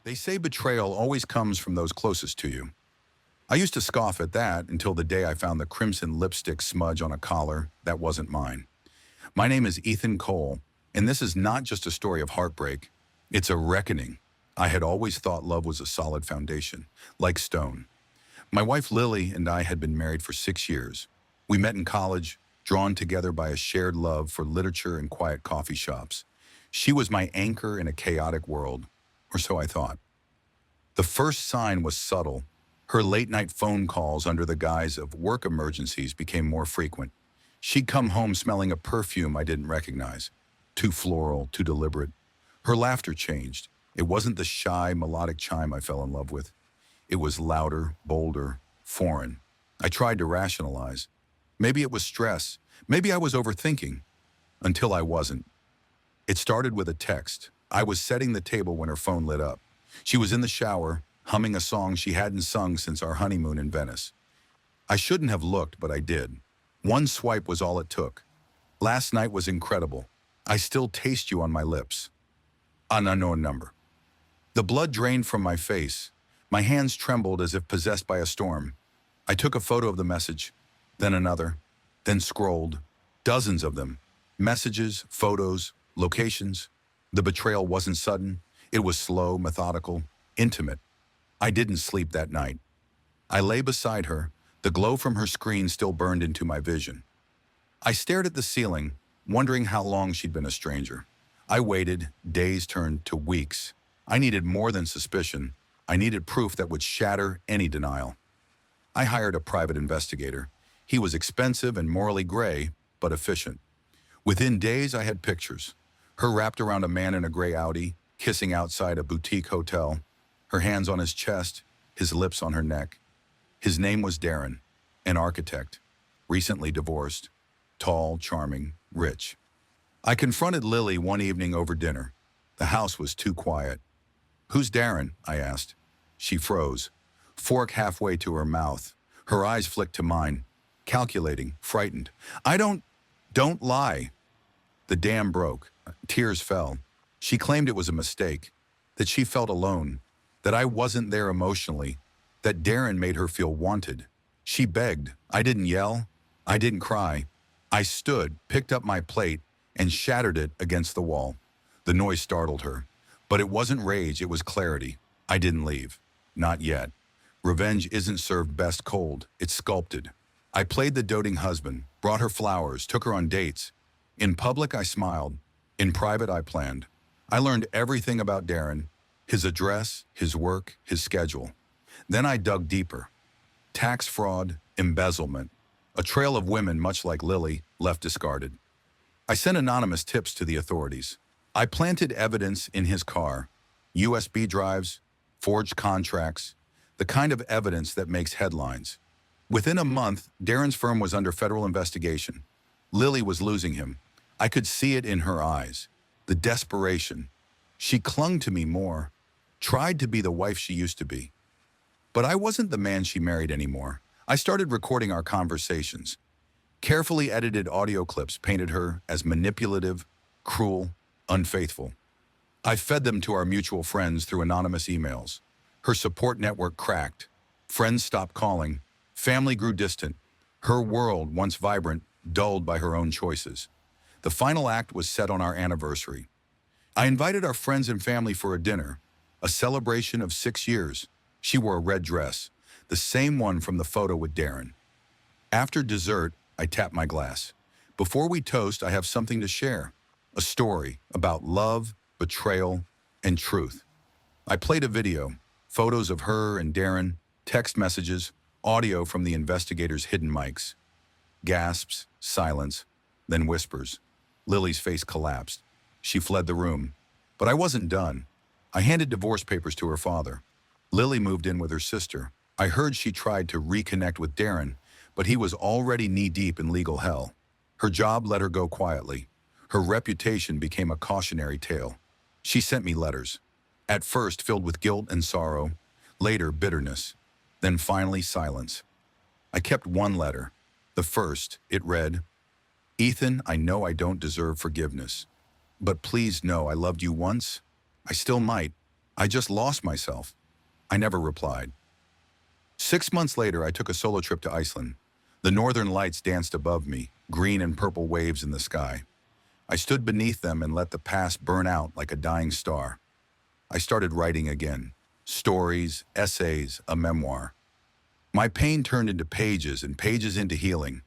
They say betrayal always comes from those closest to you. I used to scoff at that until the day I found the crimson lipstick smudge on a collar that wasn't mine. My name is Ethan Cole, and this is not just a story of heartbreak. It's a reckoning. I had always thought love was a solid foundation, like stone. My wife Lily and I had been married for 6 years. We met in college, drawn together by a shared love for literature and quiet coffee shops. She was my anchor in a chaotic world, or so I thought. The first sign was subtle. Her late-night phone calls under the guise of work emergencies became more frequent. She'd come home smelling a perfume I didn't recognize. Too floral, too deliberate. Her laughter changed. It wasn't the shy, melodic chime I fell in love with. It was louder, bolder, foreign. I tried to rationalize. Maybe it was stress. Maybe I was overthinking. Until I wasn't. It started with a text. I was setting the table when her phone lit up. She was in the shower, humming a song she hadn't sung since our honeymoon in Venice. I shouldn't have looked, but I did. One swipe was all it took. Last night was incredible. I still taste you on my lips. An unknown number. The blood drained from my face. My hands trembled as if possessed by a storm. I took a photo of the message, then another, then scrolled. Dozens of them. Messages, photos, locations. The betrayal wasn't sudden. It was slow, methodical, intimate. I didn't sleep that night. I lay beside her. The glow from her screen still burned into my vision. I stared at the ceiling, wondering how long she'd been a stranger. I waited. Days turned to weeks. I needed more than suspicion. I needed proof that would shatter any denial. I hired a private investigator. He was expensive and morally gray, but efficient. Within days, I had pictures. Her wrapped around a man in a gray Audi, kissing outside a boutique hotel, her hands on his chest, his lips on her neck. His name was Darren, an architect, recently divorced, tall, charming, rich. I confronted Lily one evening over dinner. The house was too quiet. "Who's Darren?" I asked. She froze, fork halfway to her mouth. Her eyes flicked to mine, calculating, frightened. Don't lie." The dam broke. Tears fell. She claimed it was a mistake, that she felt alone, that I wasn't there emotionally, that Darren made her feel wanted. She begged. I didn't yell. I didn't cry. I stood, picked up my plate, and shattered it against the wall. The noise startled her. But it wasn't rage, it was clarity. I didn't leave. Not yet. Revenge isn't served best cold, it's sculpted. I played the doting husband, brought her flowers, took her on dates. In public, I smiled. In private, I planned. I learned everything about Darren, his address, his work, his schedule. Then I dug deeper. Tax fraud, embezzlement, a trail of women much like Lily, left discarded. I sent anonymous tips to the authorities. I planted evidence in his car, USB drives, forged contracts, the kind of evidence that makes headlines. Within a month, Darren's firm was under federal investigation. Lily was losing him. I could see it in her eyes, the desperation. She clung to me more, tried to be the wife she used to be. But I wasn't the man she married anymore. I started recording our conversations. Carefully edited audio clips painted her as manipulative, cruel, unfaithful. I fed them to our mutual friends through anonymous emails. Her support network cracked. Friends stopped calling. Family grew distant. Her world, once vibrant, dulled by her own choices. The final act was set on our anniversary. I invited our friends and family for a dinner, a celebration of 6 years. She wore a red dress, the same one from the photo with Darren. After dessert, I tapped my glass. Before we toast, I have something to share. A story about love, betrayal, and truth. I played a video, photos of her and Darren, text messages, audio from the investigators' hidden mics. Gasps, silence, then whispers. Lily's face collapsed. She fled the room. But I wasn't done. I handed divorce papers to her father. Lily moved in with her sister. I heard she tried to reconnect with Darren, but he was already knee-deep in legal hell. Her job let her go quietly. Her reputation became a cautionary tale. She sent me letters, at first filled with guilt and sorrow, later bitterness, then finally silence. I kept one letter. The first, it read, "Ethan, I know I don't deserve forgiveness, but please know I loved you once. I still might. I just lost myself. I never replied. 6 months later, I took a solo trip to Iceland. The northern lights danced above me, green and purple waves in the sky. I stood beneath them and let the past burn out like a dying star. I started writing again. Stories, essays, a memoir. My pain turned into pages and pages into healing.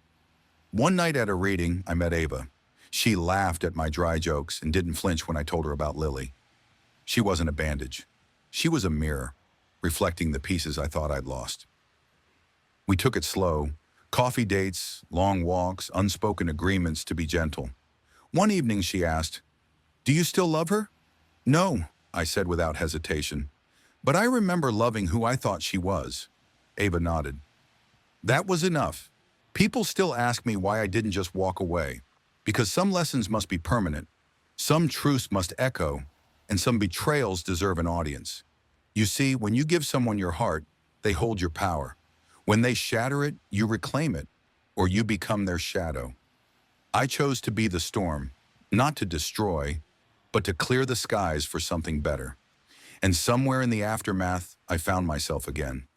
One night at a reading, I met Ava. She laughed at my dry jokes and didn't flinch when I told her about Lily. She wasn't a bandage. She was a mirror, reflecting the pieces I thought I'd lost. We took it slow. Coffee dates, long walks, unspoken agreements to be gentle. One evening she asked, "Do you still love her?" "No," I said without hesitation. "But I remember loving who I thought she was." Ava nodded. That was enough. People still ask me why I didn't just walk away. Because some lessons must be permanent, some truths must echo, and some betrayals deserve an audience. You see, when you give someone your heart, they hold your power. When they shatter it, you reclaim it, or you become their shadow. I chose to be the storm, not to destroy, but to clear the skies for something better. And somewhere in the aftermath, I found myself again.